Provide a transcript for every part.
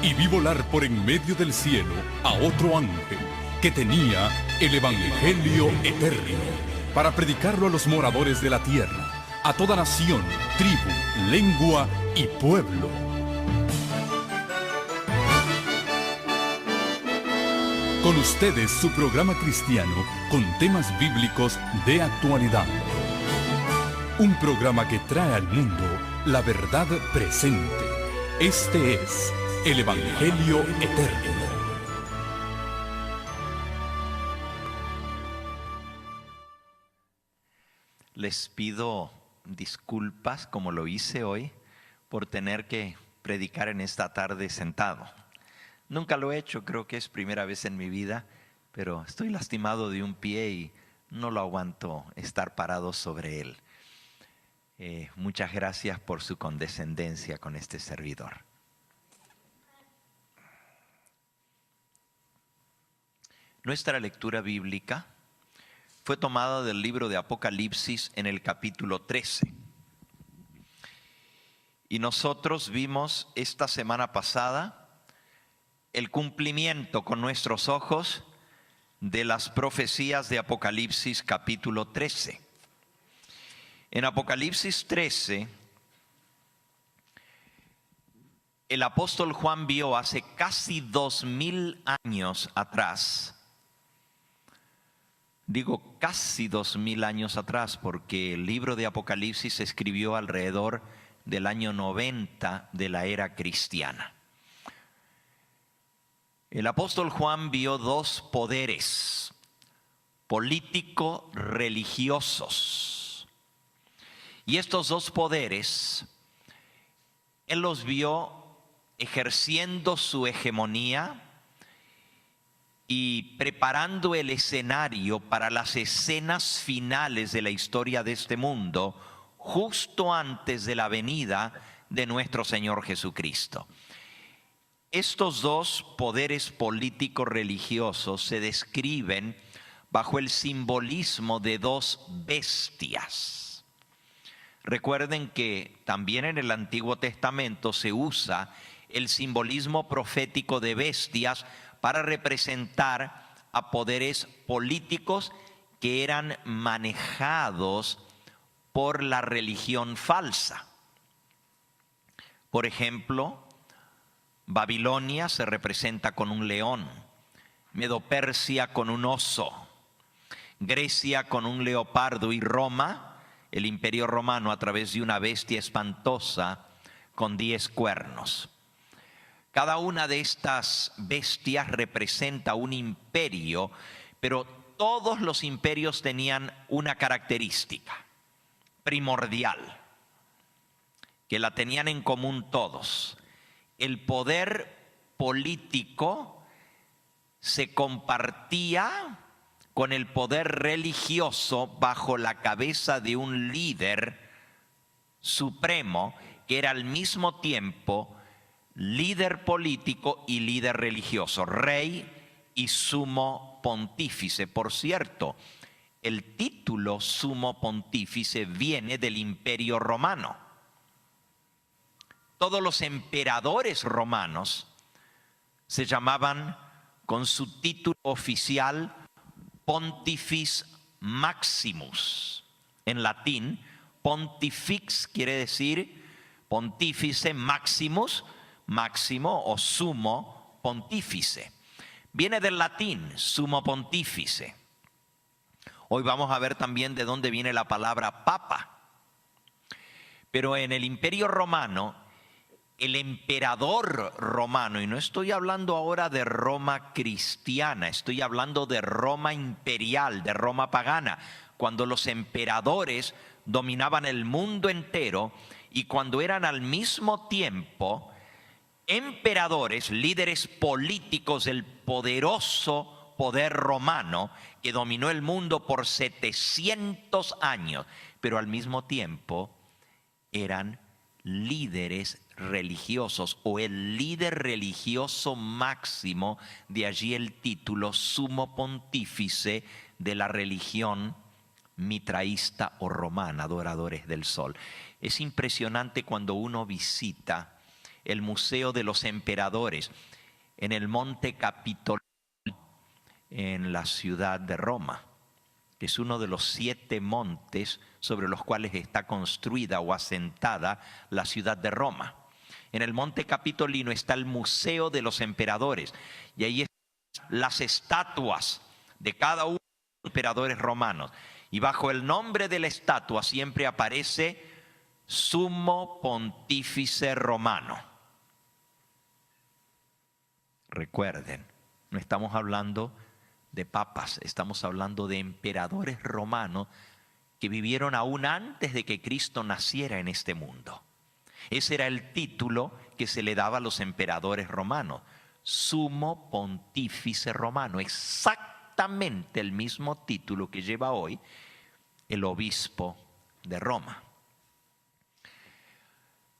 y vi volar por en medio del cielo a otro ángel que tenía el Evangelio eterno para predicarlo a los moradores de la tierra, a toda nación, tribu, lengua y pueblo. Con ustedes su programa cristiano con temas bíblicos de actualidad. Un programa que trae al mundo la verdad presente. Este es el Evangelio Eterno. Les pido disculpas, como lo hice hoy, por tener que predicar en esta tarde sentado. Nunca lo he hecho, creo que es primera vez en mi vida, pero estoy lastimado de un pie y no lo aguanto estar parado sobre él. Muchas gracias por su condescendencia con este servidor. Nuestra lectura bíblica fue tomada del libro de Apocalipsis en el capítulo 13. Y nosotros vimos esta semana pasada el cumplimiento con nuestros ojos de las profecías de Apocalipsis capítulo 13. En Apocalipsis 13, el apóstol Juan vio hace casi 2000 años atrás. Digo casi 2000 años atrás porque el libro de Apocalipsis se escribió alrededor del año 90 de la era cristiana. El apóstol Juan vio dos poderes político-religiosos. Y estos dos poderes, él los vio ejerciendo su hegemonía y preparando el escenario para las escenas finales de la historia de este mundo, justo antes de la venida de nuestro Señor Jesucristo. Estos dos poderes político-religiosos se describen bajo el simbolismo de dos bestias. Recuerden que también en el Antiguo Testamento se usa el simbolismo profético de bestias para representar a poderes políticos que eran manejados por la religión falsa. Por ejemplo, Babilonia se representa con un león, Medo-Persia con un oso, Grecia con un leopardo y Roma, el imperio romano, a través de una bestia espantosa con 10 cuernos. Cada una de estas bestias representa un imperio, pero todos los imperios tenían una característica primordial, que la tenían en común todos. El poder político se compartía con el poder religioso bajo la cabeza de un líder supremo que era al mismo tiempo líder político y líder religioso, rey y sumo pontífice. Por cierto, el título sumo pontífice viene del Imperio Romano. Todos los emperadores romanos se llamaban con su título oficial Pontifex Maximus. En latín, pontifex quiere decir pontífice, maximus, máximo o sumo pontífice. Viene del latín, sumo pontífice. Hoy vamos a ver también de dónde viene la palabra papa. Pero en el Imperio Romano, el emperador romano, y no estoy hablando ahora de Roma cristiana, estoy hablando de Roma imperial, de Roma pagana, cuando los emperadores dominaban el mundo entero y cuando eran al mismo tiempo emperadores, líderes políticos del poderoso poder romano que dominó el mundo por 700 años, pero al mismo tiempo eran líderes religiosos o el líder religioso máximo, de allí el título sumo pontífice de la religión mitraísta o romana, adoradores del sol. Es impresionante cuando uno visita el Museo de los Emperadores, en el Monte Capitolino, en la ciudad de Roma, que es uno de los 7 montes sobre los cuales está construida o asentada la ciudad de Roma. En el Monte Capitolino está el Museo de los Emperadores, y ahí están las estatuas de cada uno de los emperadores romanos. Y bajo el nombre de la estatua siempre aparece Sumo Pontífice Romano. Recuerden, no estamos hablando de papas, estamos hablando de emperadores romanos que vivieron aún antes de que Cristo naciera en este mundo. Ese era el título que se le daba a los emperadores romanos, Sumo Pontífice Romano, exactamente el mismo título que lleva hoy el obispo de Roma.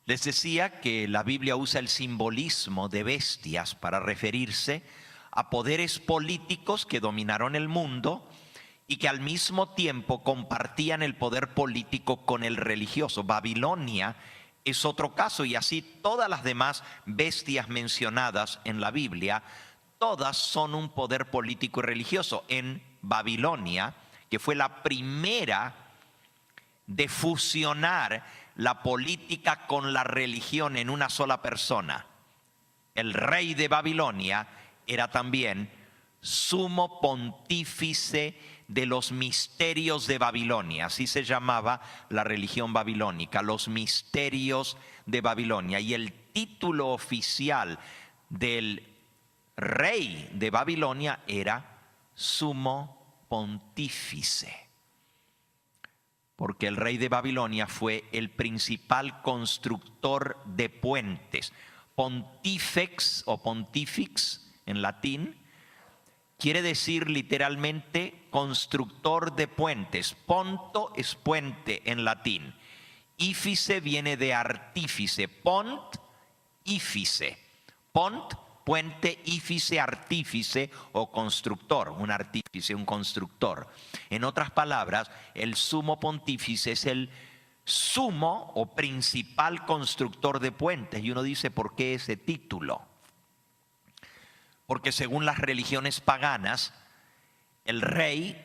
Les decía que la Biblia usa el simbolismo de bestias para referirse a poderes políticos que dominaron el mundo y que al mismo tiempo compartían el poder político con el religioso. Babilonia es otro caso, y así todas las demás bestias mencionadas en la Biblia, todas son un poder político y religioso. En Babilonia, que fue la primera de fusionar la política con la religión en una sola persona, el rey de Babilonia era también sumo pontífice de los misterios de Babilonia. Así se llamaba la religión babilónica, los misterios de Babilonia. Y el título oficial del rey de Babilonia era sumo pontífice, porque el rey de Babilonia fue el principal constructor de puentes. Pontifex o pontifex en latín quiere decir literalmente constructor de puentes. Ponto es puente en latín. Ífice viene de artífice. Pont, ífice. Pont, puente, ífice, artífice o constructor. Un artífice, un constructor. En otras palabras, el sumo pontífice es el sumo o principal constructor de puentes. Y uno dice, ¿por qué ese título? Porque según las religiones paganas, el rey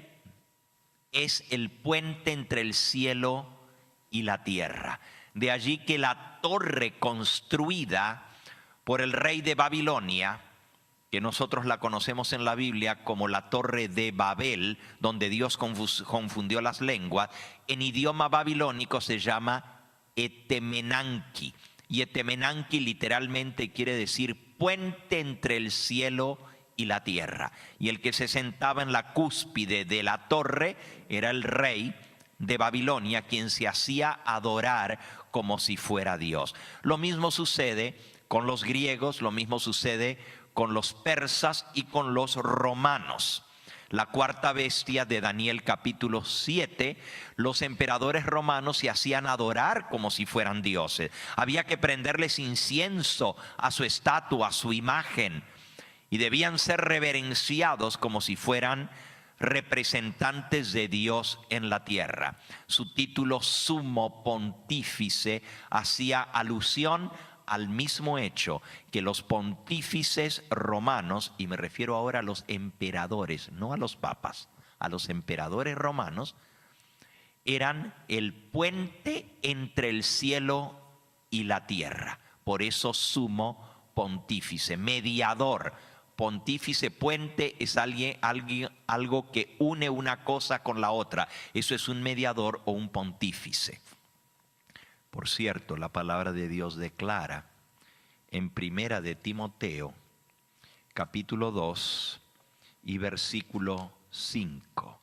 es el puente entre el cielo y la tierra. De allí que la torre construida por el rey de Babilonia, que nosotros la conocemos en la Biblia como la torre de Babel, donde Dios confundió las lenguas, en idioma babilónico se llama Etemenanki. Y Etemenanki literalmente quiere decir puente entre el cielo y la tierra. Y el que se sentaba en la cúspide de la torre era el rey de Babilonia, quien se hacía adorar como si fuera Dios. Lo mismo sucede con los griegos, lo mismo sucede con los persas y con los romanos. La cuarta bestia de Daniel capítulo 7, los emperadores romanos se hacían adorar como si fueran dioses. Había que prenderles incienso a su estatua, a su imagen, y debían ser reverenciados como si fueran representantes de Dios en la tierra. Su título sumo pontífice hacía alusión al mismo hecho que los pontífices romanos, y me refiero ahora a los emperadores, no a los papas, a los emperadores romanos, eran el puente entre el cielo y la tierra. Por eso sumo pontífice, mediador. Pontífice, puente es algo que une una cosa con la otra. Eso es un mediador o un pontífice. Por cierto, la palabra de Dios declara en Primera de Timoteo, capítulo 2 y versículo 5.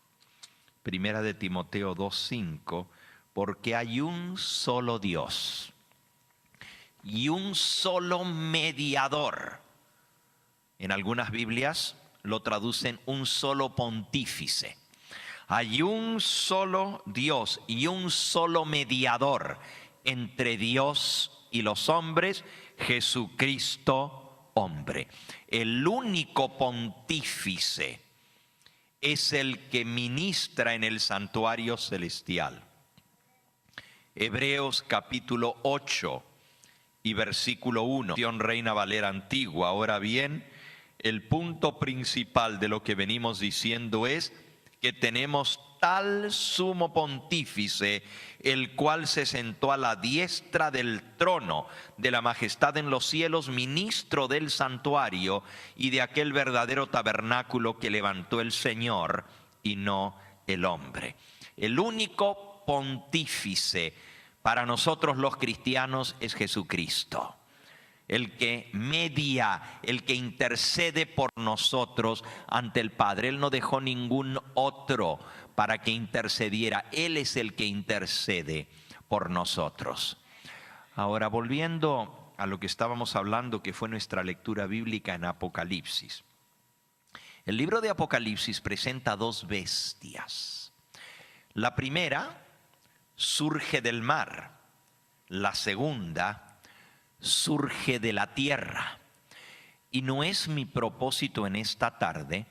Primera de Timoteo 2:5, porque hay un solo Dios y un solo mediador. En algunas Biblias lo traducen un solo pontífice. Hay un solo Dios y un solo mediador entre Dios y los hombres, Jesucristo hombre. El único pontífice es el que ministra en el santuario celestial. Hebreos capítulo 8 y versículo 1, Reina Valera antigua. Ahora bien, el punto principal de lo que venimos diciendo es que tenemos tal sumo pontífice, el cual se sentó a la diestra del trono de la majestad en los cielos, ministro del santuario y de aquel verdadero tabernáculo que levantó el Señor y no el hombre. El único pontífice para nosotros los cristianos es Jesucristo, el que media, el que intercede por nosotros ante el Padre. Él no dejó ningún otro para que intercediera. Él es el que intercede por nosotros. Ahora, volviendo a lo que estábamos hablando, que fue nuestra lectura bíblica en Apocalipsis. El libro de Apocalipsis presenta dos bestias. La primera surge del mar, la segunda surge de la tierra. Y no es mi propósito en esta tarde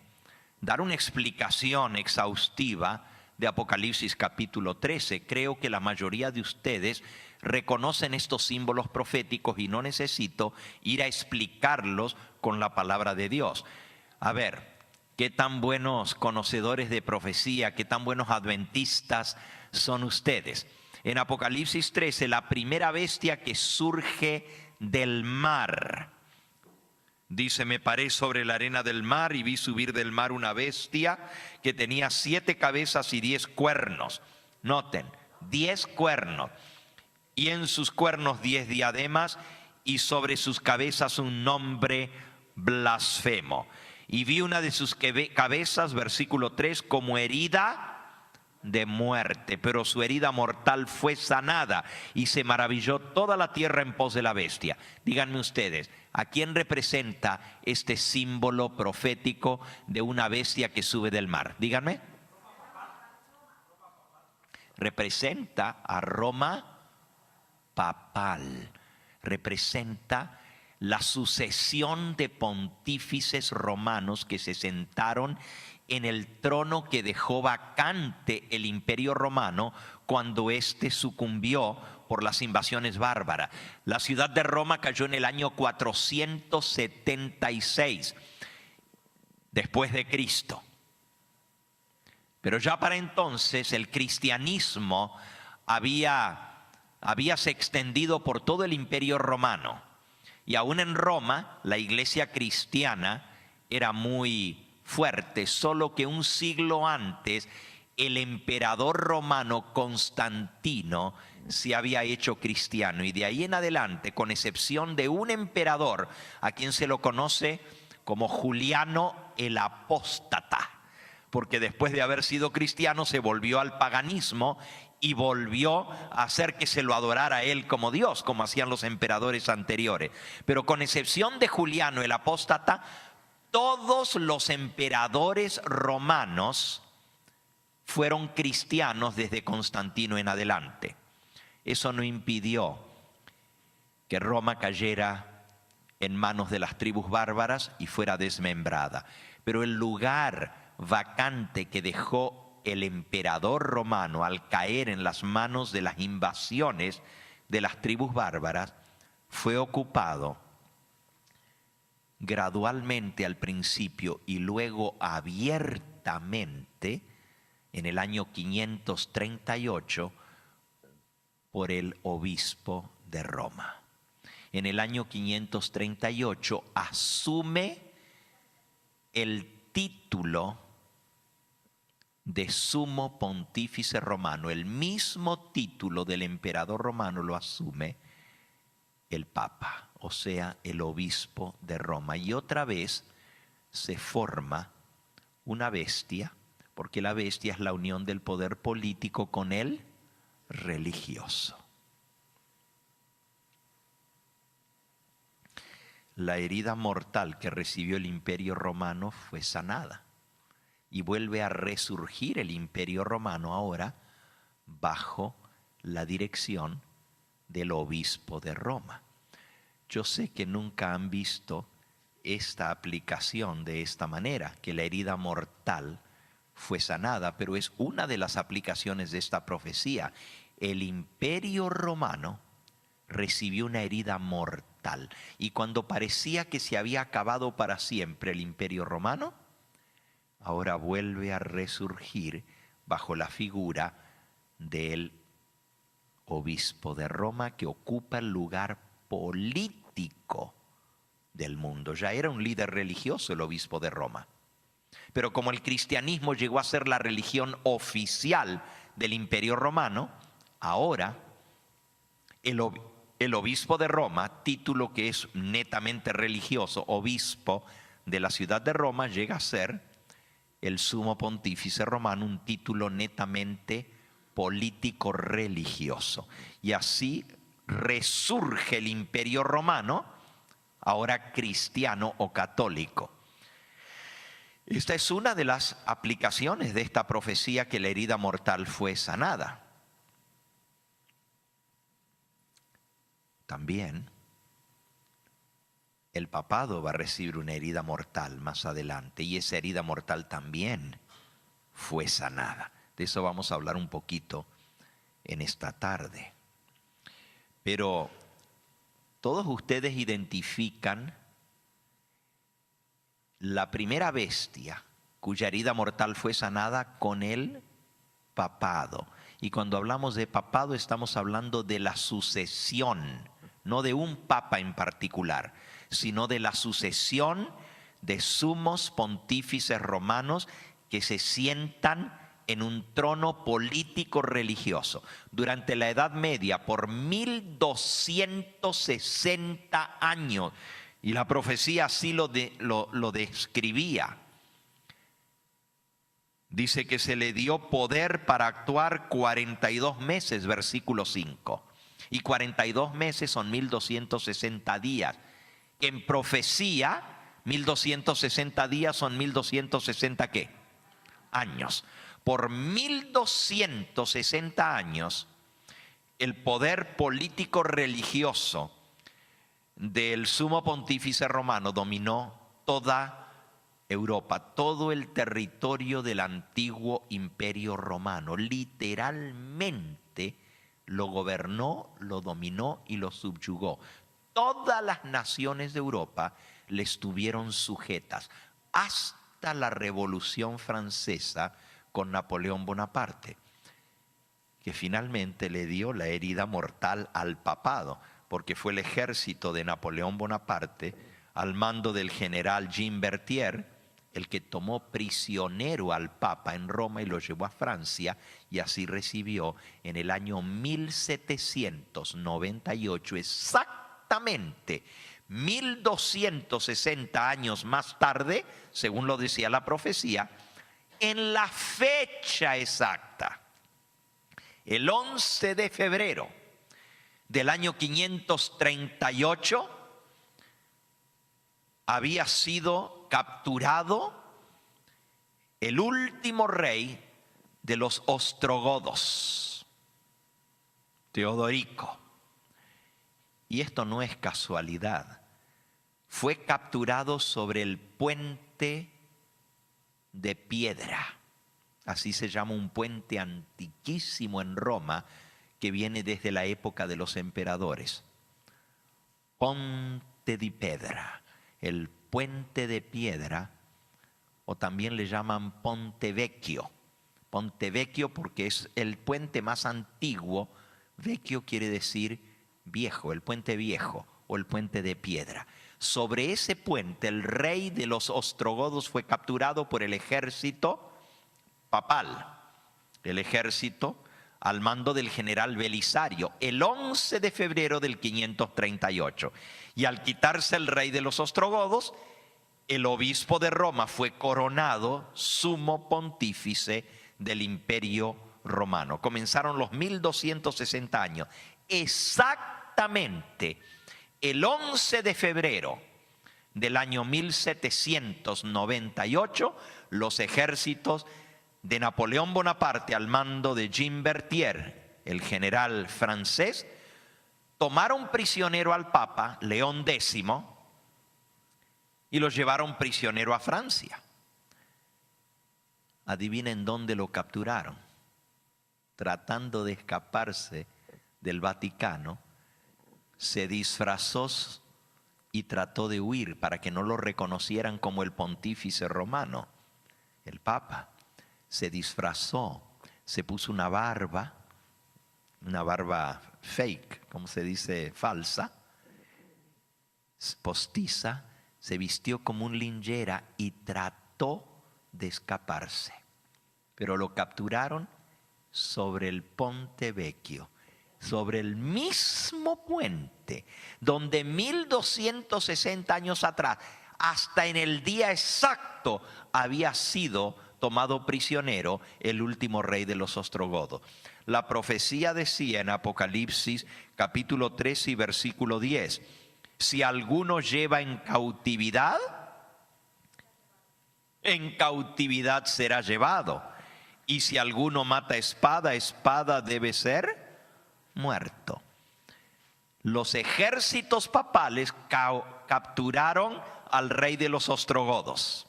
dar una explicación exhaustiva de Apocalipsis capítulo 13. Creo que la mayoría de ustedes reconocen estos símbolos proféticos y no necesito ir a explicarlos con la palabra de Dios. A ver, qué tan buenos conocedores de profecía, qué tan buenos adventistas son ustedes. En Apocalipsis 13, la primera bestia que surge del mar. Dice: me paré sobre la arena del mar y vi subir del mar una bestia que tenía 7 cabezas y 10 cuernos. Noten, 10 cuernos. Y en sus cuernos 10 diademas y sobre sus cabezas un nombre blasfemo. Y vi una de sus cabezas, versículo 3, como herida de muerte, pero su herida mortal fue sanada y se maravilló toda la tierra en pos de la bestia. Díganme ustedes, ¿a quién representa este símbolo profético de una bestia que sube del mar? Díganme. Representa a Roma papal, representa la sucesión de pontífices romanos que se sentaron en el trono que dejó vacante el Imperio Romano cuando éste sucumbió por las invasiones bárbaras. La ciudad de Roma cayó en el año 476 después de Cristo. Pero ya para entonces el cristianismo habíase extendido por todo el Imperio Romano. Y aún en Roma, la iglesia cristiana era muy fuerte, solo que un siglo antes el emperador romano Constantino se había hecho cristiano, y de ahí en adelante, con excepción de un emperador a quien se lo conoce como Juliano el Apóstata, porque después de haber sido cristiano se volvió al paganismo y volvió a hacer que se lo adorara a él como Dios, como hacían los emperadores anteriores. Pero con excepción de Juliano el Apóstata, todos los emperadores romanos fueron cristianos desde Constantino en adelante. Eso no impidió que Roma cayera en manos de las tribus bárbaras y fuera desmembrada. Pero el lugar vacante que dejó el emperador romano al caer en las manos de las invasiones de las tribus bárbaras fue ocupado gradualmente al principio y luego abiertamente en el año 538 por el obispo de Roma. En el año 538 asume el título de sumo pontífice romano. El mismo título del emperador romano lo asume el Papa, o sea, el obispo de Roma. Y otra vez se forma una bestia, porque la bestia es la unión del poder político con el religioso. La herida mortal que recibió el Imperio Romano fue sanada y vuelve a resurgir el Imperio Romano ahora bajo la dirección del obispo de Roma. Yo sé que nunca han visto esta aplicación de esta manera, que la herida mortal fue sanada, pero es una de las aplicaciones de esta profecía. El Imperio Romano recibió una herida mortal. Y cuando parecía que se había acabado para siempre el Imperio Romano, ahora vuelve a resurgir bajo la figura del obispo de Roma, que ocupa el lugar político del mundo. Ya era un líder religioso el obispo de Roma, pero como el cristianismo llegó a ser la religión oficial del Imperio Romano, ahora el obispo de Roma, título que es netamente religioso, obispo de la ciudad de Roma, llega a ser el sumo pontífice romano, un título netamente político religioso. Y así resurge el Imperio Romano, ahora cristiano o católico. Esta es una de las aplicaciones de esta profecía, que la herida mortal fue sanada. También el papado va a recibir una herida mortal más adelante, y esa herida mortal también fue sanada. De eso vamos a hablar un poquito en esta tarde. Pero todos ustedes identifican la primera bestia cuya herida mortal fue sanada con el papado. Y cuando hablamos de papado estamos hablando de la sucesión, no de un papa en particular, sino de la sucesión de sumos pontífices romanos que se sientan en un trono político religioso. Durante la Edad Media, por 1260 años, y la profecía así lo describía. Dice que se le dio poder para actuar 42 meses, versículo 5. Y 42 meses son 1260 días. En profecía, 1260 días son 1260 ¿qué? Años. Por 1260 años, el poder político religioso del sumo pontífice romano dominó toda Europa, todo el territorio del antiguo imperio romano. Literalmente lo gobernó, lo dominó y lo subyugó. Todas las naciones de Europa le estuvieron sujetas, hasta la Revolución Francesa con Napoleón Bonaparte, que finalmente le dio la herida mortal al papado, porque fue el ejército de Napoleón Bonaparte, al mando del general Jean Berthier, el que tomó prisionero al Papa en Roma y lo llevó a Francia, y así recibió en el año 1798, exactamente 1260 años más tarde, según lo decía la profecía, en la fecha exacta, el 11 de febrero del año 538, había sido capturado el último rey de los ostrogodos, Teodorico. Y esto no es casualidad. Fue capturado sobre el puente de piedra. Así se llama un puente antiquísimo en Roma que viene desde la época de los emperadores. Ponte di Pedra, el puente de piedra, o también le llaman Ponte Vecchio. Ponte Vecchio porque es el puente más antiguo. Vecchio quiere decir viejo, el puente viejo o el puente de piedra. Sobre ese puente el rey de los ostrogodos fue capturado por el ejército papal, el ejército al mando del general Belisario, el 11 de febrero del 538. Y al quitarse el rey de los ostrogodos, el obispo de Roma fue coronado sumo pontífice del Imperio Romano. Comenzaron los 1260 años. Exactamente el 11 de febrero del año 1798, los ejércitos de Napoleón Bonaparte al mando de Jean Berthier, el general francés, tomaron prisionero al Papa León X y lo llevaron prisionero a Francia. Adivinen dónde lo capturaron. Tratando de escaparse del Vaticano, se disfrazó y trató de huir para que no lo reconocieran como el pontífice romano, el Papa. Se disfrazó, se puso una barba fake, como se dice, falsa, postiza, se vistió como un lingera y trató de escaparse. Pero lo capturaron sobre el Ponte Vecchio, sobre el mismo puente donde 1260 años atrás, hasta en el día exacto, había sido tomado prisionero el último rey de los ostrogodos. La profecía decía en Apocalipsis capítulo 13 y versículo 10, si alguno lleva en cautividad será llevado. Y si alguno mata espada debe ser muerto. Los ejércitos papales capturaron al rey de los ostrogodos.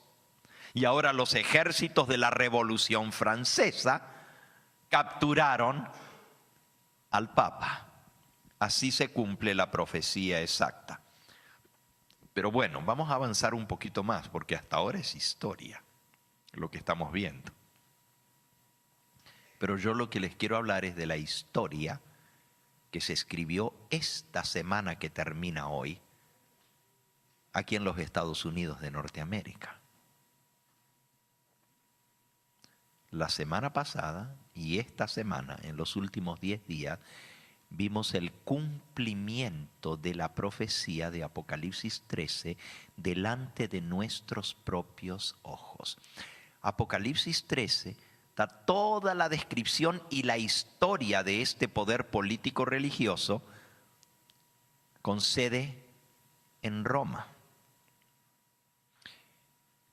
Y ahora los ejércitos de la Revolución Francesa capturaron al Papa. Así se cumple la profecía exacta. Pero bueno, vamos a avanzar un poquito más, porque hasta ahora es historia lo que estamos viendo. Pero yo lo que les quiero hablar es de la historia que se escribió esta semana que termina hoy, aquí en los Estados Unidos de Norteamérica. La semana pasada y esta semana, en los últimos 10 días, vimos el cumplimiento de la profecía de Apocalipsis 13 delante de nuestros propios ojos. Apocalipsis 13 da toda la descripción y la historia de este poder político religioso con sede en Roma.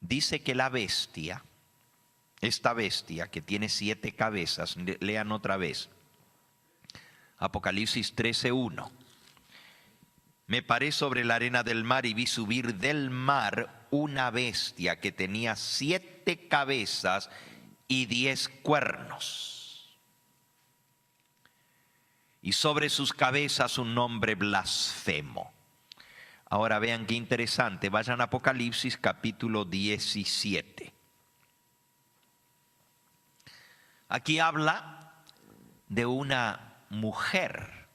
Dice que la bestia, esta bestia que tiene 7 cabezas, lean otra vez, Apocalipsis 13:1. Me paré sobre la arena del mar y vi subir del mar una bestia que tenía 7 cabezas y 10 cuernos. Y sobre sus cabezas un nombre blasfemo. Ahora vean qué interesante, vayan a Apocalipsis capítulo 17. Aquí habla de una mujer,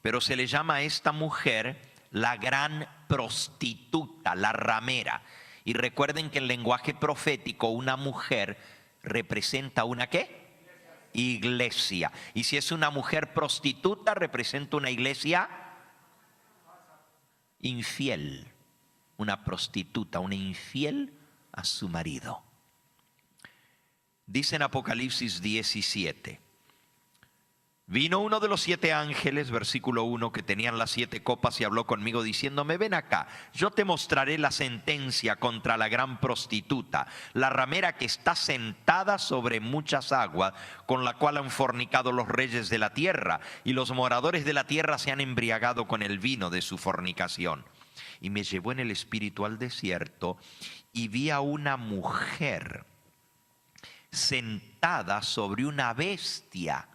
pero se le llama a esta mujer la gran prostituta, la ramera. Y recuerden que en lenguaje profético una mujer representa una ¿qué? Iglesia. Y si es una mujer prostituta, representa una iglesia infiel. Una prostituta, una infiel a su marido. Dice en Apocalipsis 17. Vino uno de los 7 ángeles, versículo 1, que tenían las 7 copas y habló conmigo diciéndome, ven acá, yo te mostraré la sentencia contra la gran prostituta, la ramera que está sentada sobre muchas aguas, con la cual han fornicado los reyes de la tierra, y los moradores de la tierra se han embriagado con el vino de su fornicación. Y me llevó en el espíritu al desierto, y vi a una mujer sentada sobre una bestia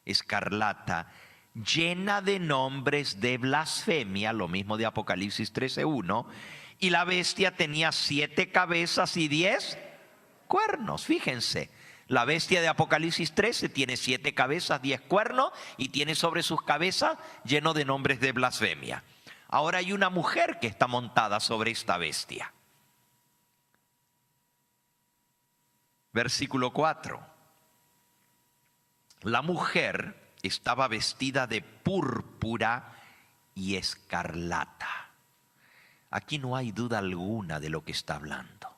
escarlata, llena de nombres de blasfemia, lo mismo de Apocalipsis 13:1, y la bestia tenía 7 cabezas y 10 cuernos. Fíjense, la bestia de Apocalipsis 13 tiene 7 cabezas, 10 cuernos, y tiene sobre sus cabezas lleno de nombres de blasfemia. Ahora hay una mujer que está montada sobre esta bestia. Versículo 4. La mujer estaba vestida de púrpura y escarlata. Aquí no hay duda alguna de lo que está hablando,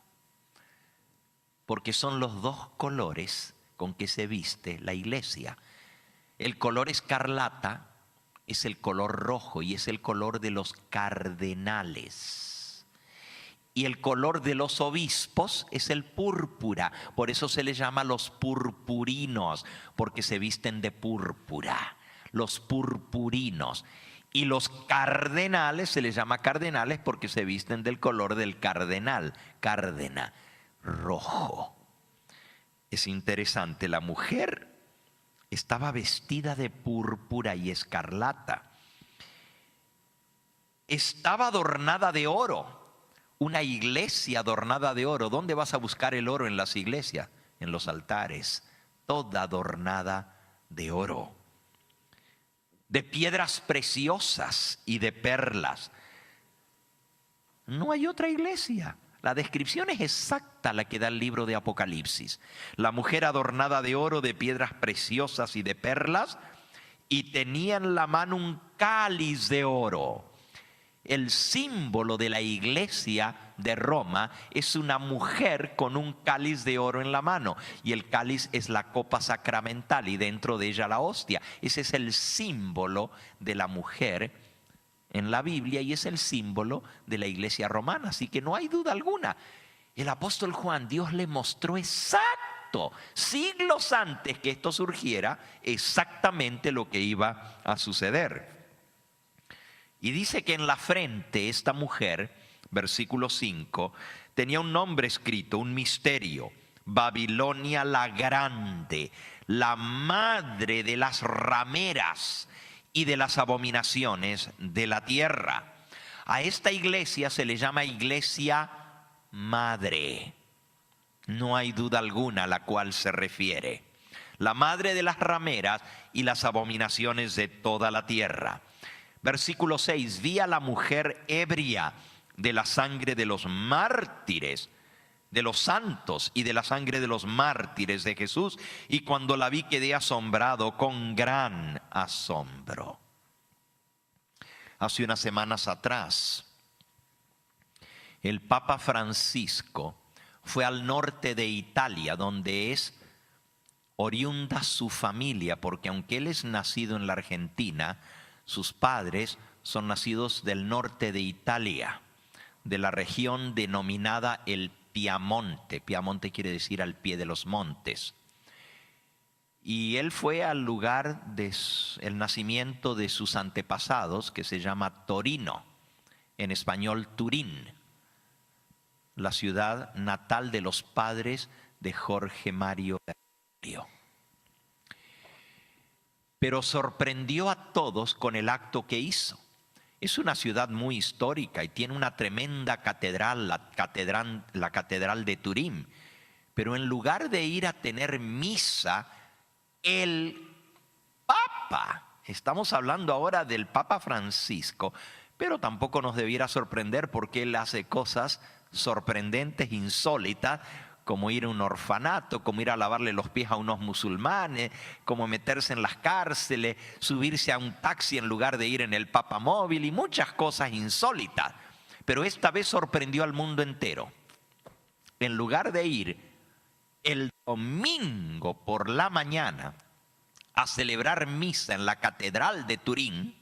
porque son los 2 colores con que se viste la iglesia. El color escarlata es el color rojo y es el color de los cardenales. Y el color de los obispos es el púrpura. Por eso se les llama los purpurinos, porque se visten de púrpura. Los purpurinos. Y los cardenales se les llama cardenales porque se visten del color del cardenal. Cárdena, rojo. Es interesante, la mujer estaba vestida de púrpura y escarlata. estaba adornada de oro. Una iglesia adornada de oro. ¿Dónde vas a buscar el oro en las iglesias? En los altares. Toda adornada de oro. De piedras preciosas y de perlas. No hay otra iglesia. La descripción es exacta la que da el libro de Apocalipsis. La mujer adornada de oro, de piedras preciosas y de perlas, y tenía en la mano un cáliz de oro. El símbolo de la iglesia de Roma es una mujer con un cáliz de oro en la mano. Y el cáliz es la copa sacramental y dentro de ella la hostia. Ese es el símbolo de la mujer en la Biblia y es el símbolo de la iglesia romana. Así que no hay duda alguna. El apóstol Juan, Dios le mostró exacto, siglos antes que esto surgiera, exactamente lo que iba a suceder. Y dice que en la frente esta mujer, versículo 5, tenía un nombre escrito, un misterio: Babilonia la Grande, la madre de las rameras y de las abominaciones de la tierra. A esta iglesia se le llama iglesia madre. No hay duda alguna a la cual se refiere. La madre de las rameras y las abominaciones de toda la tierra. Versículo 6, vi a la mujer ebria de la sangre de los mártires, de los santos y de la sangre de los mártires de Jesús. Y cuando la vi quedé asombrado con gran asombro. Hace unas semanas atrás, el Papa Francisco fue al norte de Italia, donde es oriunda su familia, porque aunque él es nacido en la Argentina, sus padres son nacidos del norte de Italia, de la región denominada el Piamonte. Piamonte quiere decir al pie de los montes. Y él fue al lugar del nacimiento de sus antepasados, que se llama Torino, en español Turín, la ciudad natal de los padres de Jorge Mario Bergoglio. Pero sorprendió a todos con el acto que hizo. Es una ciudad muy histórica y tiene una tremenda catedral, la catedral de Turín. Pero en lugar de ir a tener misa, el Papa, estamos hablando ahora del Papa Francisco, pero tampoco nos debiera sorprender porque él hace cosas sorprendentes, insólitas, como ir a un orfanato, como ir a lavarle los pies a unos musulmanes, como meterse en las cárceles, subirse a un taxi en lugar de ir en el papamóvil y muchas cosas insólitas. Pero esta vez sorprendió al mundo entero. En lugar de ir el domingo por la mañana a celebrar misa en la catedral de Turín,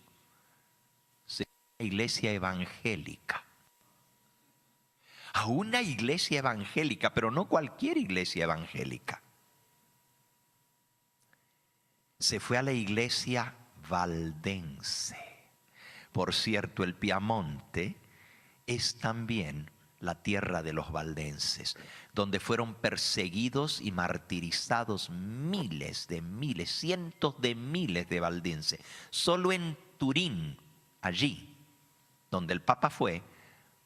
se fue a la iglesia evangélica. A una iglesia evangélica, pero no cualquier iglesia evangélica. Se fue a la iglesia valdense. Por cierto, el Piamonte es también la tierra de los valdenses, donde fueron perseguidos y martirizados miles, cientos de miles de valdenses. Solo en Turín, allí donde el Papa fue,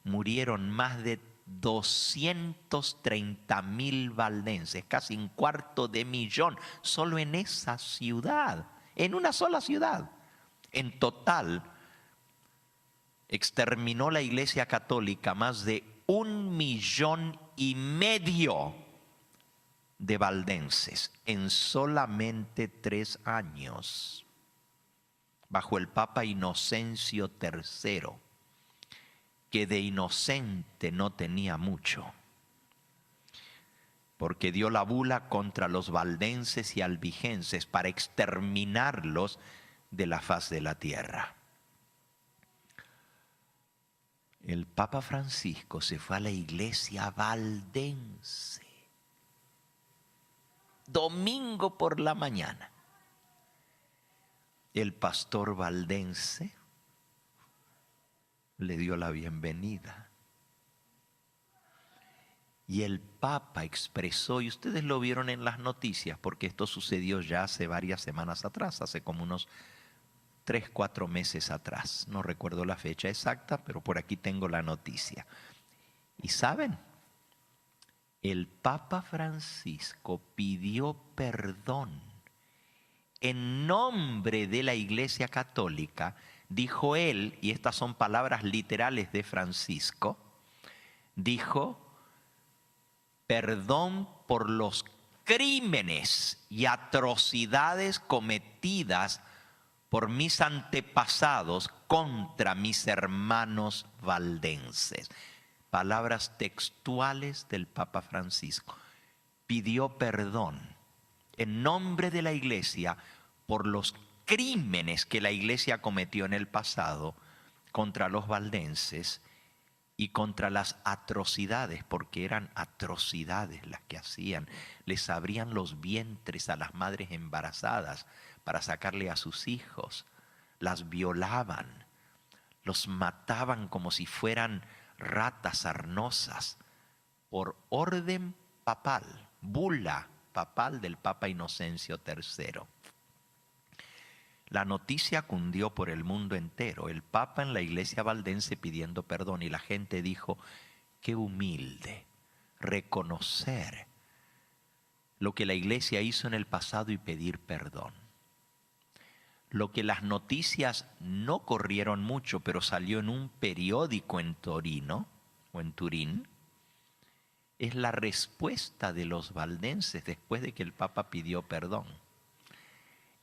murieron más de 230.000 valdenses, casi 250.000, solo en esa ciudad, en una sola ciudad. En total, exterminó la Iglesia Católica más de 1,5 millones de valdenses en solamente 3 años, bajo el Papa Inocencio III, que de inocente no tenía mucho, porque dio la bula contra los valdenses y albigenses para exterminarlos de la faz de la tierra. El Papa Francisco se fue a la iglesia valdense, domingo por la mañana. El pastor valdense le dio la bienvenida. Y el Papa expresó, y ustedes lo vieron en las noticias, porque esto sucedió ya hace varias semanas atrás, hace como unos 3, 4 meses atrás. No recuerdo la fecha exacta, pero por aquí tengo la noticia. ¿Y saben? El Papa Francisco pidió perdón en nombre de la Iglesia Católica. Dijo él, y estas son palabras literales de Francisco, dijo: perdón por los crímenes y atrocidades cometidas por mis antepasados contra mis hermanos valdenses. Palabras textuales del Papa Francisco. Pidió perdón en nombre de la Iglesia por los crímenes que la Iglesia cometió en el pasado contra los valdenses y contra las atrocidades, porque eran atrocidades las que hacían. Les abrían los vientres a las madres embarazadas para sacarle a sus hijos. Las violaban, los mataban como si fueran ratas sarnosas, por orden papal, bula papal del Papa Inocencio III. La noticia cundió por el mundo entero. El Papa en la iglesia valdense pidiendo perdón, y la gente dijo: qué humilde reconocer lo que la iglesia hizo en el pasado y pedir perdón. Lo que las noticias no corrieron mucho, pero salió en un periódico en Torino o en Turín, es la respuesta de los valdenses después de que el Papa pidió perdón.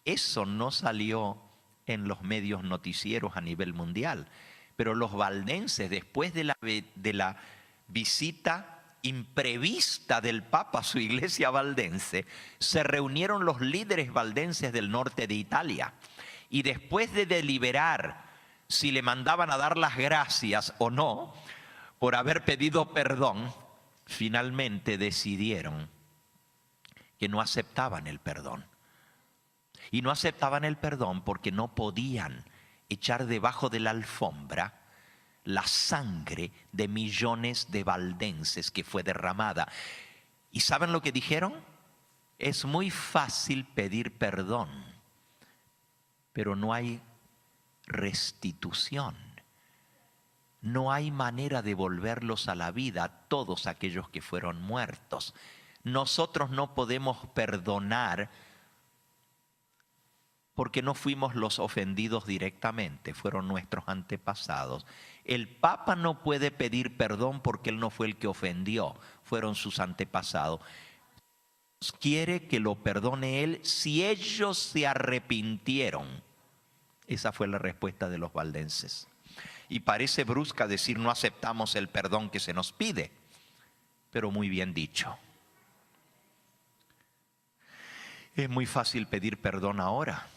Eso no salió en los medios noticieros a nivel mundial, pero los valdenses, después de la visita imprevista del Papa a su iglesia valdense, se reunieron los líderes valdenses del norte de Italia, y después de deliberar si le mandaban a dar las gracias o no por haber pedido perdón, finalmente decidieron que no aceptaban el perdón. Y no aceptaban el perdón porque no podían echar debajo de la alfombra la sangre de millones de valdenses que fue derramada. ¿Y saben lo que dijeron? Es muy fácil pedir perdón, pero no hay restitución. No hay manera de volverlos a la vida a todos aquellos que fueron muertos. Nosotros no podemos perdonar porque no fuimos los ofendidos directamente, fueron nuestros antepasados. El Papa no puede pedir perdón porque él no fue el que ofendió, fueron sus antepasados. Quiere que lo perdone él si ellos se arrepintieron. Esa fue la respuesta de los valdenses. Y parece brusca decir no aceptamos el perdón que se nos pide, pero muy bien dicho. Es muy fácil pedir perdón ahora.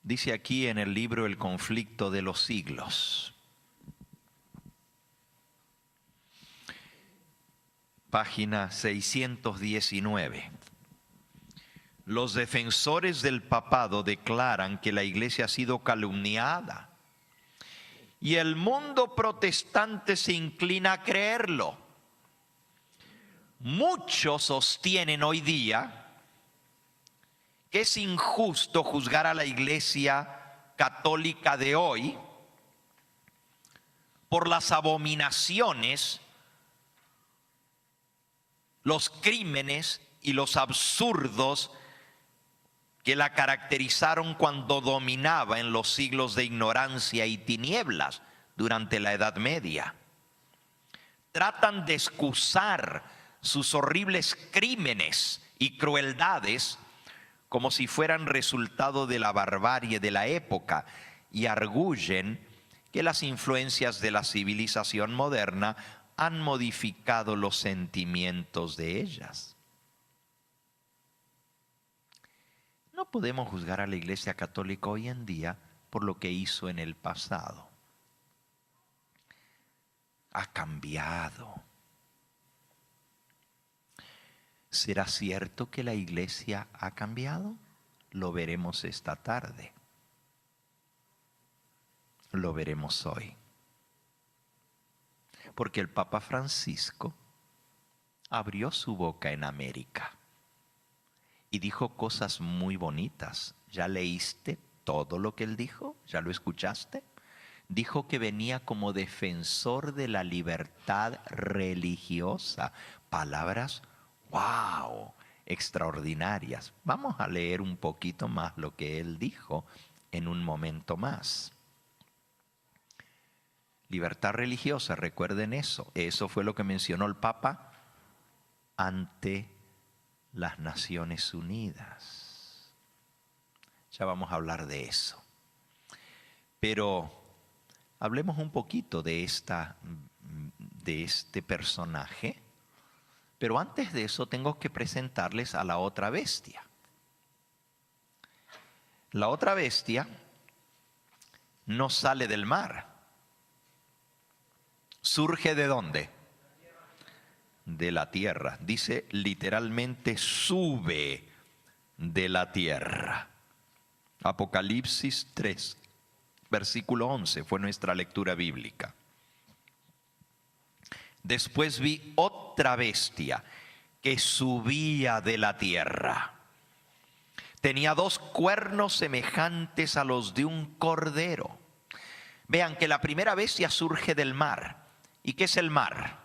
Dice aquí en el libro El conflicto de los siglos, página 619. Los defensores del papado declaran que la iglesia ha sido calumniada y el mundo protestante se inclina a creerlo. Muchos sostienen hoy día que es injusto juzgar a la iglesia católica de hoy por las abominaciones, los crímenes y los absurdos que la caracterizaron cuando dominaba en los siglos de ignorancia y tinieblas durante la Edad Media. Tratan de excusar sus horribles crímenes y crueldades como si fueran resultado de la barbarie de la época, y arguyen que las influencias de la civilización moderna han modificado los sentimientos de ellas. No podemos juzgar a la Iglesia Católica hoy en día por lo que hizo en el pasado. Ha cambiado. ¿Será cierto que la iglesia ha cambiado? Lo veremos esta tarde. Lo veremos hoy. Porque el Papa Francisco abrió su boca en América Y dijo cosas muy bonitas. ¿Ya leíste todo lo que él dijo? ¿Ya lo escuchaste? Dijo que venía como defensor de la libertad religiosa. Palabras, wow, extraordinarias. Vamos a leer un poquito más lo que él dijo en un momento más. Libertad religiosa, recuerden eso. Eso fue lo que mencionó el Papa ante las Naciones Unidas. Ya vamos a hablar de eso. Pero hablemos un poquito de este personaje. Pero antes de eso tengo que presentarles a la otra bestia. La otra bestia no sale del mar. ¿Surge de dónde? De la tierra. Dice literalmente sube de la tierra. Apocalipsis 3, versículo 11 fue nuestra lectura bíblica. Después vi otra bestia que subía de la tierra. Tenía 2 cuernos semejantes a los de un cordero. Vean que la primera bestia surge del mar. ¿Y qué es el mar?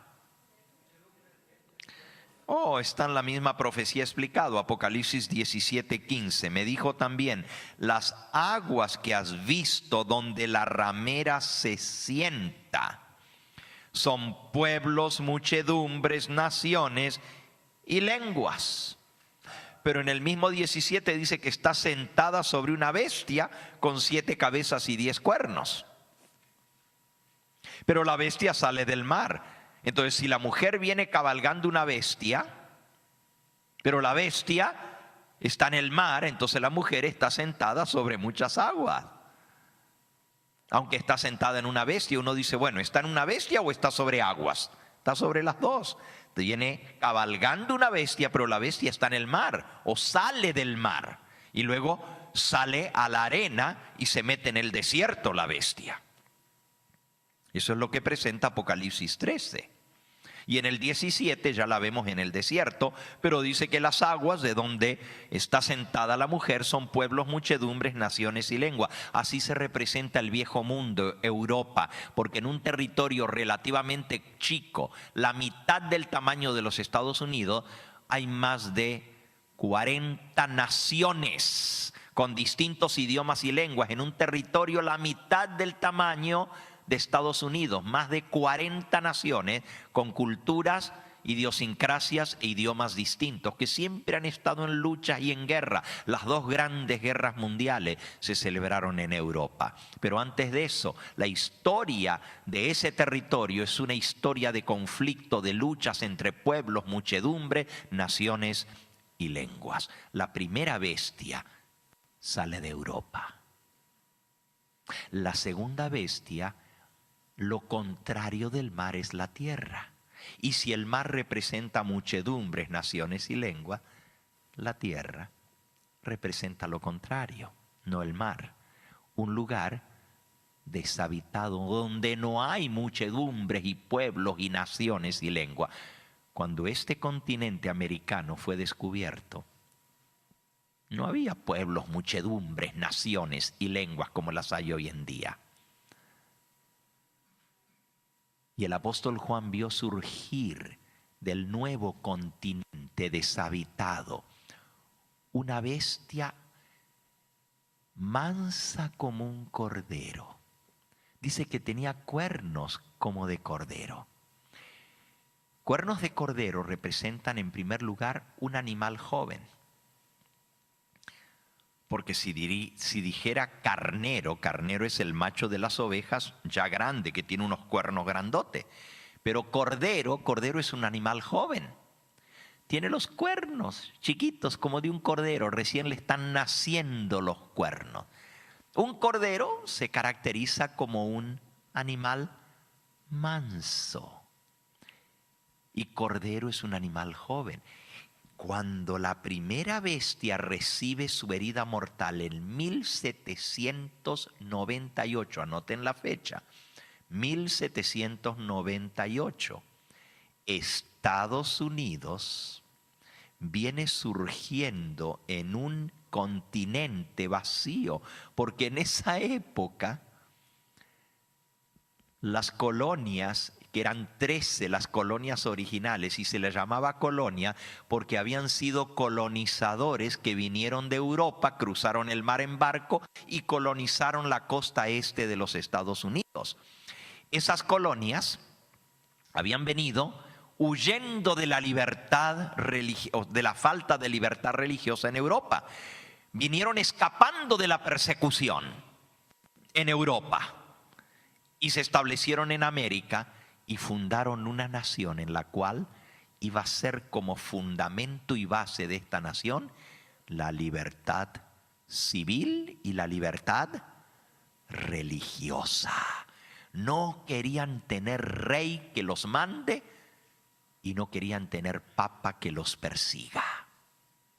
Oh, está en la misma profecía explicado, Apocalipsis 17:15. Me dijo también, las aguas que has visto donde la ramera se sienta son pueblos, muchedumbres, naciones y lenguas. Pero en el mismo 17 dice que está sentada sobre una bestia con 7 cabezas y 10 cuernos. Pero la bestia sale del mar. Entonces, si la mujer viene cabalgando una bestia, pero la bestia está en el mar, entonces la mujer está sentada sobre muchas aguas. Aunque está sentada en una bestia, uno dice, bueno, ¿está en una bestia o está sobre aguas? Está sobre las dos. Viene cabalgando una bestia, pero la bestia está en el mar o sale del mar. Y luego sale a la arena y se mete en el desierto la bestia. Eso es lo que presenta Apocalipsis 13. Y en el 17 ya la vemos en el desierto, pero dice que las aguas de donde está sentada la mujer son pueblos, muchedumbres, naciones y lengua. Así se representa el viejo mundo, Europa, porque en un territorio relativamente chico, la mitad del tamaño de los Estados Unidos, hay más de 40 naciones con distintos idiomas y lenguas. En un territorio la mitad del tamaño de Estados Unidos, más de 40 naciones con culturas, idiosincrasias e idiomas distintos que siempre han estado en luchas y en guerra. Las 2 grandes guerras mundiales se celebraron en Europa. Pero antes de eso, la historia de ese territorio es una historia de conflicto, de luchas entre pueblos, muchedumbre, naciones y lenguas. La primera bestia sale de Europa. La segunda bestia, lo contrario del mar es la tierra. Y si el mar representa muchedumbres, naciones y lenguas, la tierra representa lo contrario, no el mar. Un lugar deshabitado donde no hay muchedumbres y pueblos y naciones y lenguas. Cuando este continente americano fue descubierto, no había pueblos, muchedumbres, naciones y lenguas como las hay hoy en día. Y el apóstol Juan vio surgir del nuevo continente deshabitado una bestia mansa como un cordero. Dice que tenía cuernos como de cordero. Cuernos de cordero representan en primer lugar un animal joven. Porque si dijera carnero, carnero es el macho de las ovejas ya grande, que tiene unos cuernos grandotes. Pero cordero es un animal joven. Tiene los cuernos chiquitos como de un cordero, recién le están naciendo los cuernos. Un cordero se caracteriza como un animal manso. Y cordero es un animal joven. Cuando la primera bestia recibe su herida mortal en 1798, anoten la fecha, 1798, Estados Unidos viene surgiendo en un continente vacío, porque en esa época las colonias, que eran 13 las colonias originales, y se les llamaba colonia porque habían sido colonizadores que vinieron de Europa, cruzaron el mar en barco y colonizaron la costa este de los Estados Unidos. Esas colonias habían venido huyendo de la libertad de la falta de libertad religiosa en Europa. Vinieron escapando de la persecución en Europa y se establecieron en América y fundaron una nación en la cual iba a ser como fundamento y base de esta nación la libertad civil y la libertad religiosa. No querían tener rey que los mande y no querían tener papa que los persiga.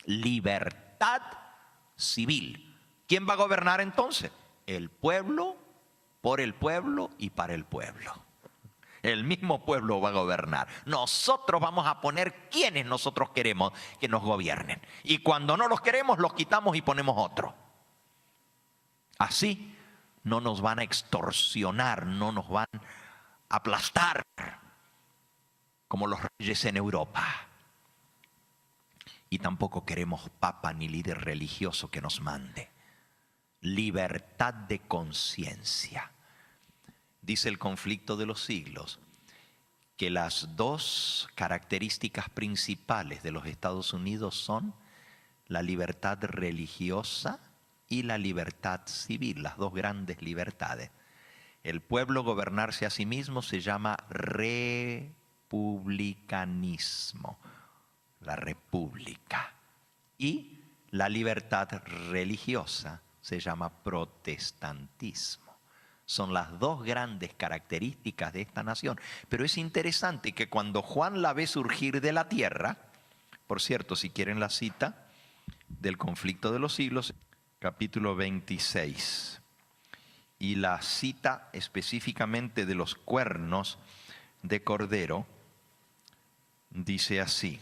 Libertad civil. ¿Quién va a gobernar entonces? El pueblo, por el pueblo y para el pueblo. El mismo pueblo va a gobernar. Nosotros vamos a poner quienes nosotros queremos que nos gobiernen. Y cuando no los queremos, los quitamos y ponemos otro. Así no nos van a extorsionar, no nos van a aplastar como los reyes en Europa. Y tampoco queremos papa ni líder religioso que nos mande. Libertad de conciencia. Dice el Conflicto de los Siglos que las dos características principales de los Estados Unidos son la libertad religiosa y la libertad civil, las dos grandes libertades. El pueblo gobernarse a sí mismo se llama republicanismo, la república, y la libertad religiosa se llama protestantismo. Son las dos grandes características de esta nación. Pero es interesante que cuando Juan la ve surgir de la tierra, por cierto, si quieren la cita del Conflicto de los Siglos, capítulo 26, y la cita específicamente de los cuernos de cordero, dice así: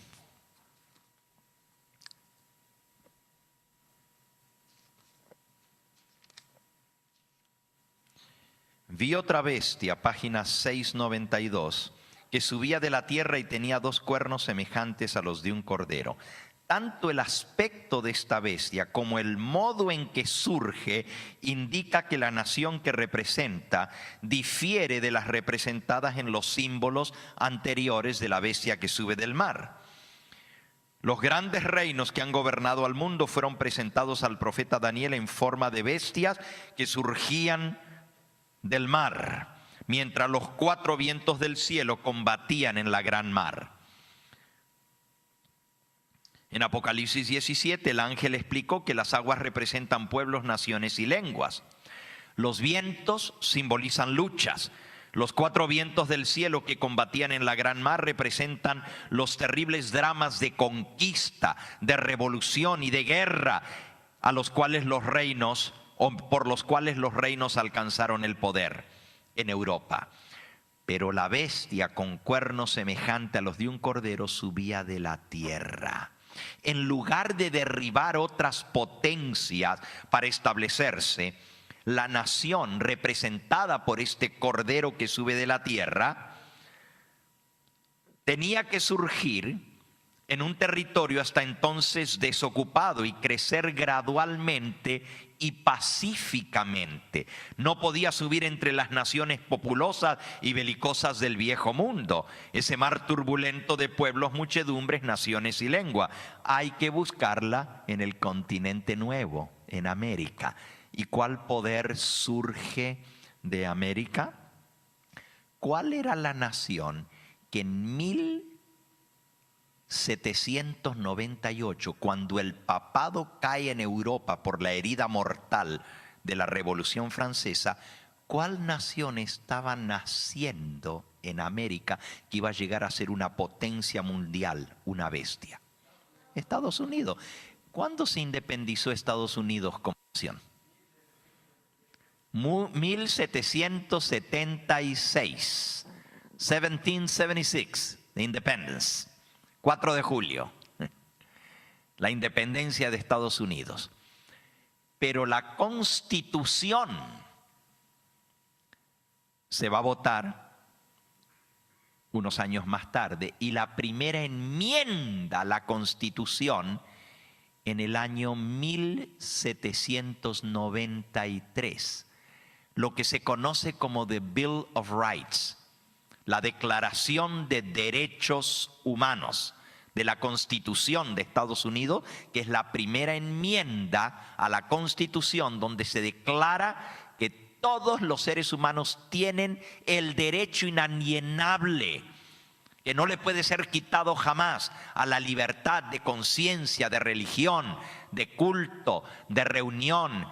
vi otra bestia, página 692, que subía de la tierra y tenía dos cuernos semejantes a los de un cordero. Tanto el aspecto de esta bestia como el modo en que surge indica que la nación que representa difiere de las representadas en los símbolos anteriores de la bestia que sube del mar. Los grandes reinos que han gobernado al mundo fueron presentados al profeta Daniel en forma de bestias que surgían del mar, mientras los cuatro vientos del cielo combatían en la gran mar. En Apocalipsis 17, el ángel explicó que las aguas representan pueblos, naciones y lenguas. Los vientos simbolizan luchas. Los cuatro vientos del cielo que combatían en la gran mar representan los terribles dramas de conquista, de revolución y de guerra a los cuales los reinos, o por los cuales los reinos alcanzaron el poder en Europa. Pero la bestia con cuernos semejante a los de un cordero subía de la tierra. En lugar de derribar otras potencias para establecerse, la nación representada por este cordero que sube de la tierra tenía que surgir en un territorio hasta entonces desocupado y crecer gradualmente y pacíficamente. No podía subir entre las naciones populosas y belicosas del viejo mundo, ese mar turbulento de pueblos, muchedumbres, naciones y lengua. Hay que buscarla en el continente nuevo, en América. ¿Y cuál poder surge de América? ¿Cuál era la nación que en 1798, cuando el papado cae en Europa por la herida mortal de la Revolución Francesa, cuál nación estaba naciendo en América que iba a llegar a ser una potencia mundial, una bestia? Estados Unidos. ¿Cuándo se independizó Estados Unidos como nación? 1776, 1776, the independence, 4 de julio. la independencia de Estados Unidos. Pero la Constitución se va a votar unos años más tarde, y la primera enmienda a la Constitución en el año 1793, lo que se conoce como The Bill of Rights, la Declaración de Derechos Humanos de la Constitución de Estados Unidos, que es la primera enmienda a la Constitución donde se declara que todos los seres humanos tienen el derecho inalienable, que no le puede ser quitado jamás, a la libertad de conciencia, de religión, de culto, de reunión,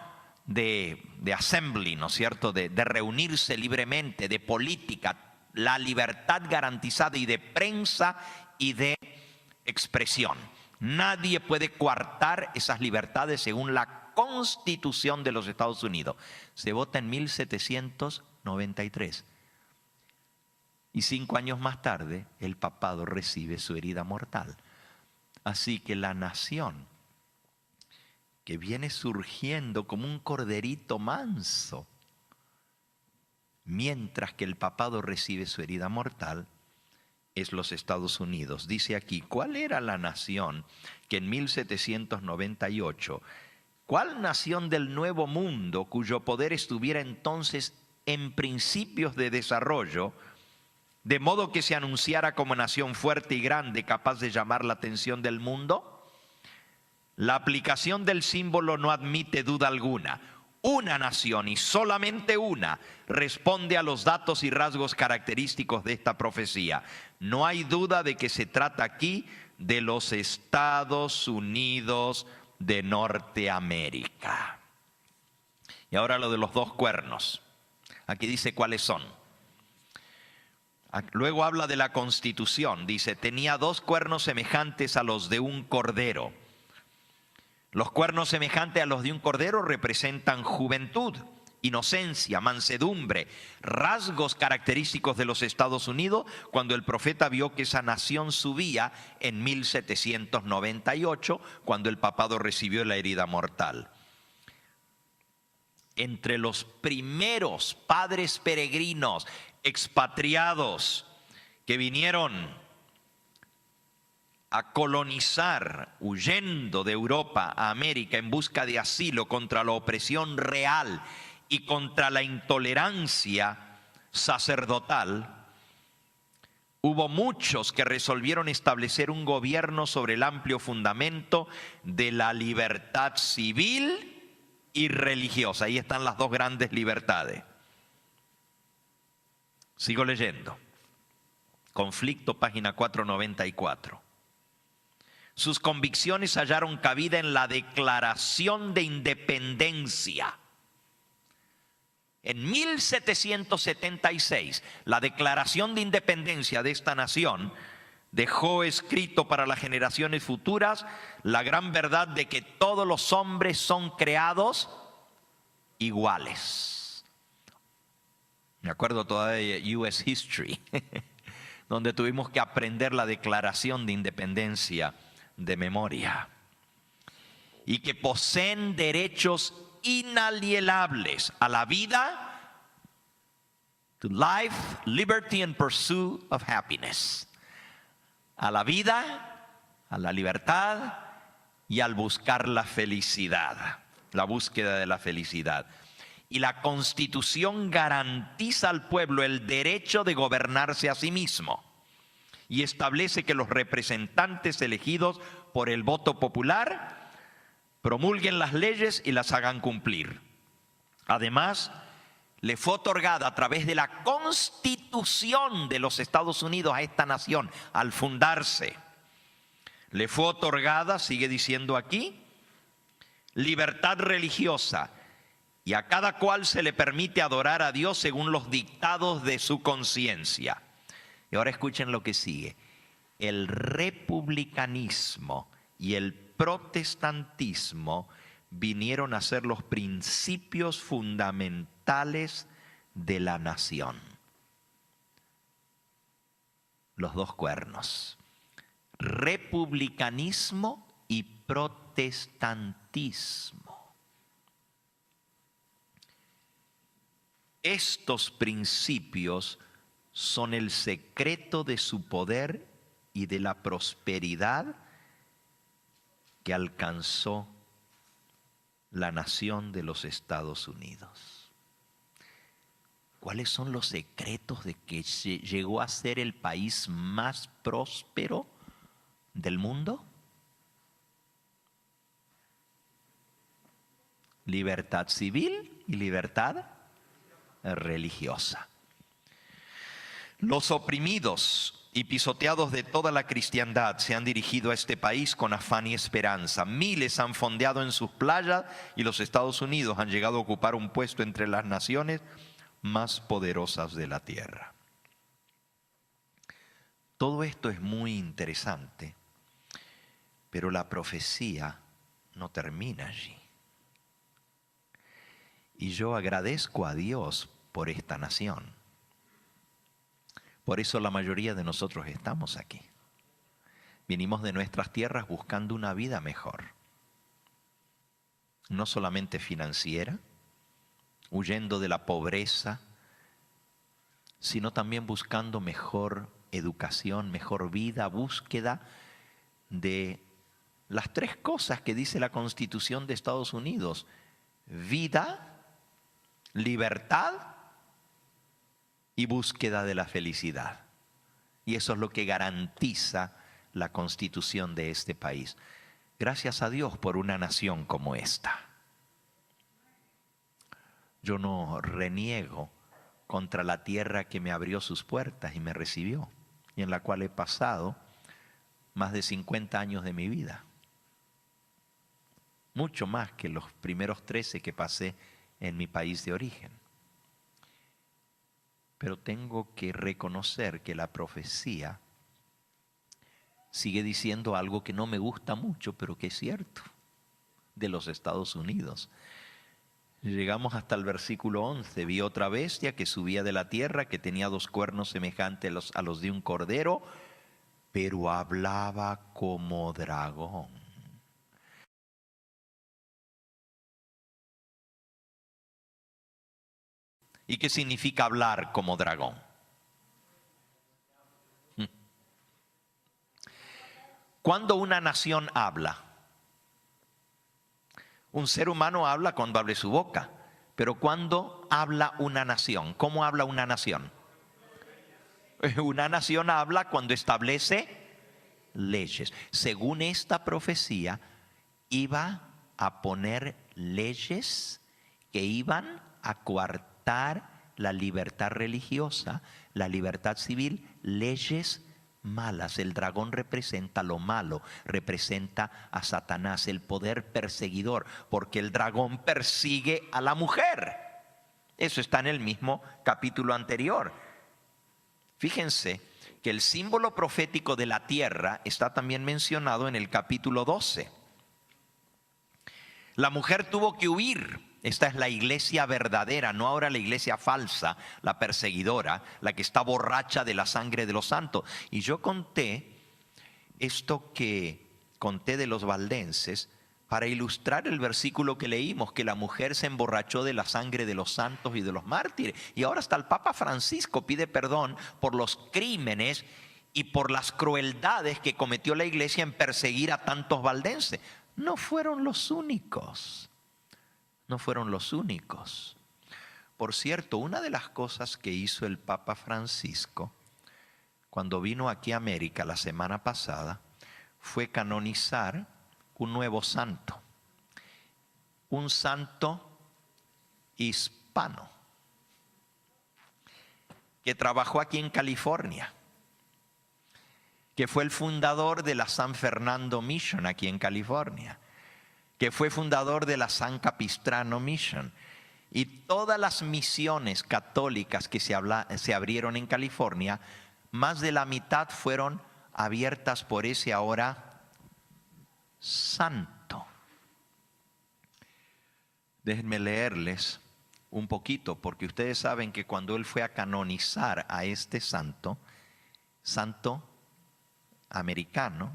de assembly, ¿no es cierto?, de reunirse libremente, de política, la libertad garantizada, y de prensa y de expresión. Nadie puede coartar esas libertades según la Constitución de los Estados Unidos. Se vota en 1793. Y 5 años más tarde, el papado recibe su herida mortal. Así que la nación, que viene surgiendo como un corderito manso, mientras que el papado recibe su herida mortal, es los Estados Unidos. Dice aquí, ¿cuál era la nación que en 1798, cuál nación del Nuevo Mundo cuyo poder estuviera entonces en principios de desarrollo, de modo que se anunciara como nación fuerte y grande, capaz de llamar la atención del mundo? La aplicación del símbolo no admite duda alguna. Una nación, y solamente una, responde a los datos y rasgos característicos de esta profecía. No hay duda de que se trata aquí de los Estados Unidos de Norteamérica. Y ahora lo de los 2 cuernos. Aquí dice cuáles son. Luego habla de la Constitución. Dice, tenía 2 cuernos semejantes a los de un cordero. Los cuernos semejantes a los de un cordero representan juventud, inocencia, mansedumbre, rasgos característicos de los Estados Unidos cuando el profeta vio que esa nación subía en 1798, cuando el papado recibió la herida mortal. Entre los primeros padres peregrinos, expatriados, que vinieron a colonizar, huyendo de Europa a América en busca de asilo contra la opresión real y contra la intolerancia sacerdotal, hubo muchos que resolvieron establecer un gobierno sobre el amplio fundamento de la libertad civil y religiosa. Ahí están las 2 grandes libertades. Sigo leyendo. Conflicto, página 494. Sus convicciones hallaron cabida en la Declaración de Independencia. En 1776, la Declaración de Independencia de esta nación dejó escrito para las generaciones futuras la gran verdad de que todos los hombres son creados iguales. Me acuerdo todavía de US History, donde tuvimos que aprender la Declaración de Independencia de memoria, y que poseen derechos inalienables a la vida, to life, liberty and pursuit of happiness, a la vida, a la libertad y al buscar la felicidad, la búsqueda de la felicidad. Y la Constitución garantiza al pueblo el derecho de gobernarse a sí mismo y establece que los representantes elegidos por el voto popular promulguen las leyes y las hagan cumplir. Además, le fue otorgada a través de la Constitución de los Estados Unidos a esta nación, al fundarse, le fue otorgada, sigue diciendo aquí, libertad religiosa, y a cada cual se le permite adorar a Dios según los dictados de su conciencia. Y ahora escuchen lo que sigue. El republicanismo y el protestantismo vinieron a ser los principios fundamentales de la nación. Los 2 cuernos. Republicanismo y protestantismo. Estos principios son el secreto de su poder y de la prosperidad que alcanzó la nación de los Estados Unidos. ¿Cuáles son los secretos de que llegó a ser el país más próspero del mundo? Libertad civil y libertad religiosa. Los oprimidos y pisoteados de toda la cristiandad se han dirigido a este país con afán y esperanza. Miles han fondeado en sus playas y los Estados Unidos han llegado a ocupar un puesto entre las naciones más poderosas de la tierra. Todo esto es muy interesante, pero la profecía no termina allí. Y yo agradezco a Dios por esta nación. Por eso la mayoría de nosotros estamos aquí. Vinimos de nuestras tierras buscando una vida mejor. No solamente financiera, huyendo de la pobreza, sino también buscando mejor educación, mejor vida, búsqueda de las 3 cosas que dice la Constitución de Estados Unidos: vida, libertad y búsqueda de la felicidad. Y eso es lo que garantiza la Constitución de este país. Gracias a Dios por una nación como esta. Yo no reniego contra la tierra que me abrió sus puertas y me recibió, y en la cual he pasado más de 50 años de mi vida. Mucho más que los primeros 13 que pasé en mi país de origen. Pero tengo que reconocer que la profecía sigue diciendo algo que no me gusta mucho, pero que es cierto, de los Estados Unidos. Llegamos hasta el versículo 11. Vi otra bestia que subía de la tierra, que tenía 2 cuernos semejantes a los de un cordero, pero hablaba como dragón. ¿Y qué significa hablar como dragón? Cuando una nación habla, un ser humano habla cuando abre su boca, pero cuando habla una nación, ¿cómo habla una nación? Una nación habla cuando establece leyes. Según esta profecía, iba a poner leyes que iban a coartar la libertad religiosa, la libertad civil, leyes malas. El dragón representa lo malo, representa a Satanás, el poder perseguidor, porque el dragón persigue a la mujer. Eso está en el mismo capítulo anterior. Fíjense que el símbolo profético de la tierra está también mencionado en el capítulo 12. La mujer tuvo que huir. Esta es la iglesia verdadera, no ahora la iglesia falsa, la perseguidora, la que está borracha de la sangre de los santos. Y yo conté esto que conté de los valdenses para ilustrar el versículo que leímos, que la mujer se emborrachó de la sangre de los santos y de los mártires. Y ahora hasta el Papa Francisco pide perdón por los crímenes y por las crueldades que cometió la iglesia en perseguir a tantos valdenses. No fueron los únicos. No fueron los únicos. Por cierto, una de las cosas que hizo el Papa Francisco cuando vino aquí a América la semana pasada fue canonizar un nuevo santo. Un santo hispano que trabajó aquí en California, que fue el fundador de la San Fernando Mission aquí en California, que fue fundador de la San Capistrano Mission, y todas las misiones católicas que se abrieron en California, más de la mitad fueron abiertas por ese ahora santo. Déjenme leerles un poquito, porque ustedes saben que cuando él fue a canonizar a este santo americano,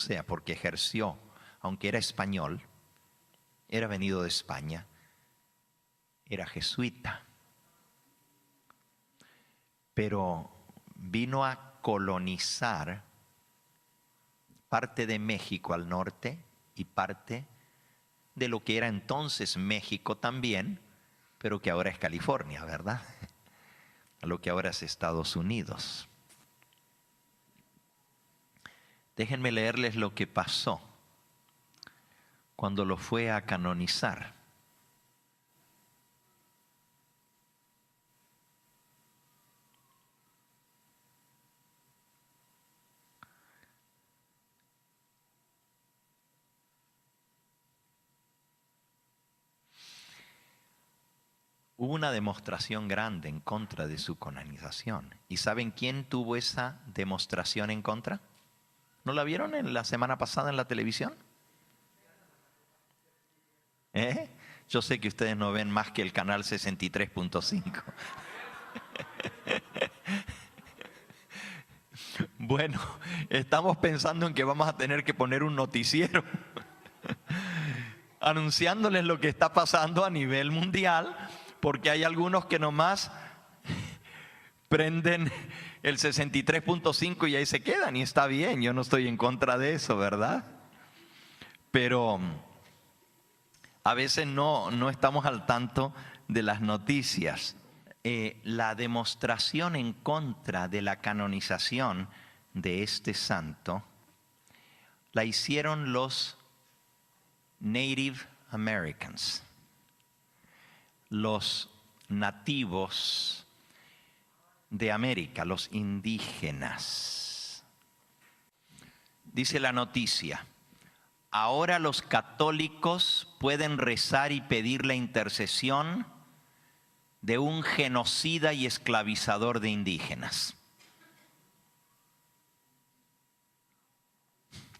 O sea, porque ejerció, aunque era español, era venido de España, era jesuita, pero vino a colonizar parte de México al norte y parte de lo que era entonces México también, pero que ahora es California, ¿verdad? Lo que ahora es Estados Unidos. Déjenme leerles lo que pasó cuando lo fue a canonizar. Hubo una demostración grande en contra de su canonización. ¿Y saben quién tuvo esa demostración en contra? ¿No la vieron en la semana pasada en la televisión? Yo sé que ustedes no ven más que el canal 63.5. Bueno, estamos pensando en que vamos a tener que poner un noticiero anunciándoles lo que está pasando a nivel mundial, porque hay algunos que nomás prenden el 63.5 y ahí se quedan, y está bien, yo no estoy en contra de eso, ¿verdad? Pero a veces no estamos al tanto de las noticias. La demostración en contra de la canonización de este santo la hicieron los Native Americans, los nativos de América, los indígenas. Dice la noticia: ahora los católicos pueden rezar y pedir la intercesión de un genocida y esclavizador de indígenas.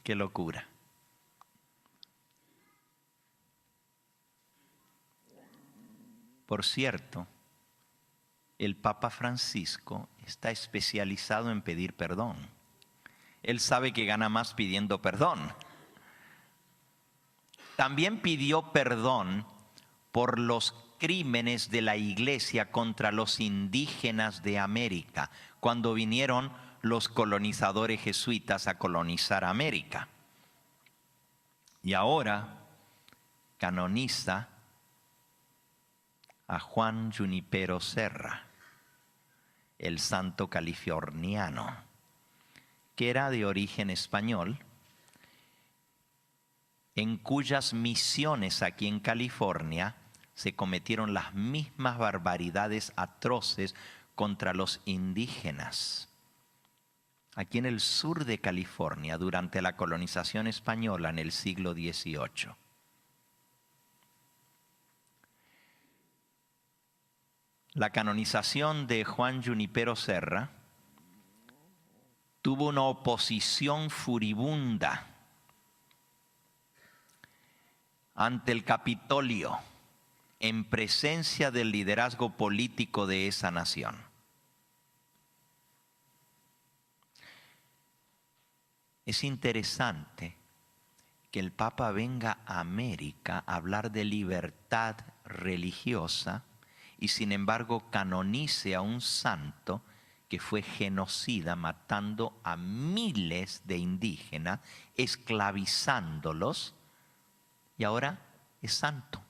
¡Qué locura! Por cierto, el Papa Francisco está especializado en pedir perdón. Él sabe que gana más pidiendo perdón. También pidió perdón por los crímenes de la Iglesia contra los indígenas de América, cuando vinieron los colonizadores jesuitas a colonizar América. Y ahora canoniza a Juan Junipero Serra, el santo californiano, que era de origen español, en cuyas misiones aquí en California se cometieron las mismas barbaridades atroces contra los indígenas. Aquí en el sur de California, durante la colonización española en el siglo XVIII. La canonización de Juan Junipero Serra tuvo una oposición furibunda ante el Capitolio, en presencia del liderazgo político de esa nación. Es interesante que el Papa venga a América a hablar de libertad religiosa y sin embargo canonice a un santo que fue genocida, matando a miles de indígenas, esclavizándolos, y ahora es santo.